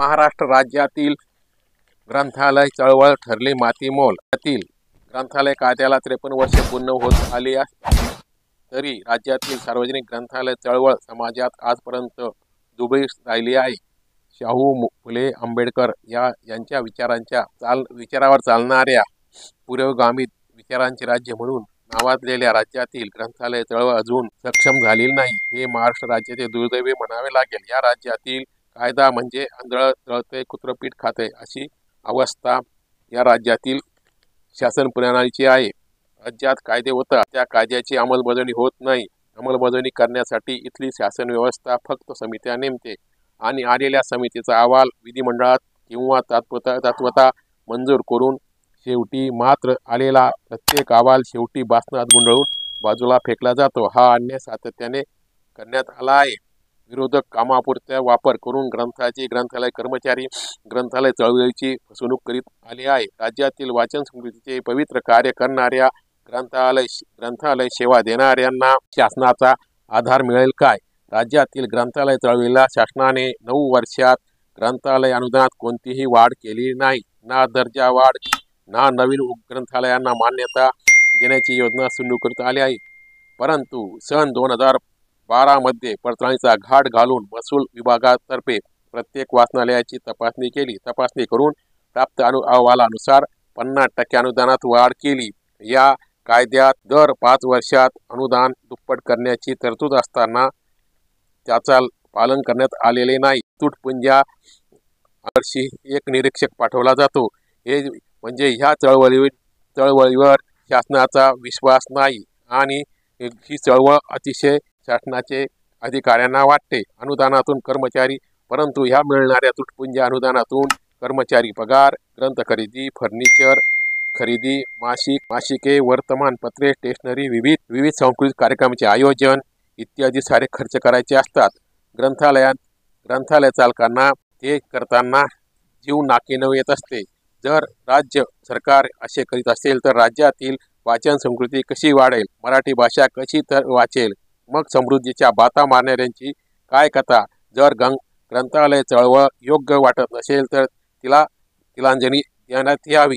महाराष्ट्र राज्यातील ग्रंथालय चळवळ ठरली मातीमोल। यातील ग्रंथालय कायद्याला 53 वर्षे पूर्ण होत आली तरी राज्यातील सार्वजनिक ग्रंथालय चळवळ समाजात आजपर्यंत दुबळी राहिली आहे। शाहू फुले आंबेडकर यांच्या विचारावर चालणाऱ्या पुरोगामी विचारांचे राज्य म्हणून नावाजलेल्या राज्यातील ग्रंथालय चळवळ अजून सक्षम झालेली नाही, हे महाराष्ट्र राज्याचे दुर्दैवी म्हणावे लागेल। या राज्यातील कायदा म्हणजे आंधळ तळते कुत्रपीठ खाते अशी अवस्था या राज्यातील शासन प्रणालीची आहे। राज्यात कायदे होतात, त्या कायद्याची अंमलबजावणी होत नाही। अंमलबजावणी करण्यासाठी इथली शासन व्यवस्था फक्त समित्या नेमते आणि आलेल्या समितीचा अहवाल विधिमंडळात किंवा तत्वता मंजूर करून शेवटी मात्र आलेला प्रत्येक अहवाल शेवटी बासनात गुंडाळून बाजूला फेकला जातो। हा अन्याय सातत्याने करण्यात आला आहे। विरोधक कामापुरता वापर करून ग्रंथालय कर्मचारी ग्रंथालय चळवळीची फसवणूक करीत आले आहे। राज्यातील वाचन संस्कृतीचे पवित्र कार्य करणाऱ्या ग्रंथालय सेवा देणाऱ्यांना शासनाचा आधार मिळेल काय? राज्यातील ग्रंथालय चळवळीला शासनाने 9 वर्षात ग्रंथालय अनुदानात कोणतीही वाढ केली नाही। ना दर्जा वाढ ना नवीन ग्रंथालयांना मान्यता देण्याची योजना सुरू करण्यात आली आहे। परंतु सन 2012 मध्ये पडताळणीचा घाट घालून महसूल विभागातर्फे प्रत्येक वाचनालयाची तपासणी केली। तपासणी करून प्राप्त अहवालानुसार 50% अनुदानात वाढ केली। या कायद्यात दर 5 वर्षात अनुदान दुप्पट करण्याची तरतूद असताना त्याचा पालन करण्यात आलेले नाही। तुटपुंज्या वर्षी एक निरीक्षक पाठवला जातो। हे म्हणजे ह्या चळवळीवर शासनाचा विश्वास नाही आणि ही चळवळ अतिशय शासनाचे अधिकाऱ्यांना वाटते। अनुदानातून कर्मचारी, परंतु ह्या मिळणाऱ्या तुटपुंज्या अनुदानातून कर्मचारी पगार, ग्रंथ खरेदी, फर्निचर खरेदी, मासिके, वर्तमानपत्रे, स्टेशनरी, विविध सांस्कृतिक कार्यक्रमांचे आयोजन इत्यादी सारे खर्च करायचे असतात। ग्रंथालय चालकांना ते करताना जीव नाकीनऊ येत असते। जर राज्य सरकार असे करीत असेल तर राज्यातील वाचन संस्कृती कशी वाढेल, मराठी भाषा कशी तर वाचेल, मग समृद्धीच्या बाता मारणाऱ्यांची काय कथा? जर ग्रंथालय चळवळ योग्य वाटत नसेल तर तिला तिलांजली देण्यात यावी।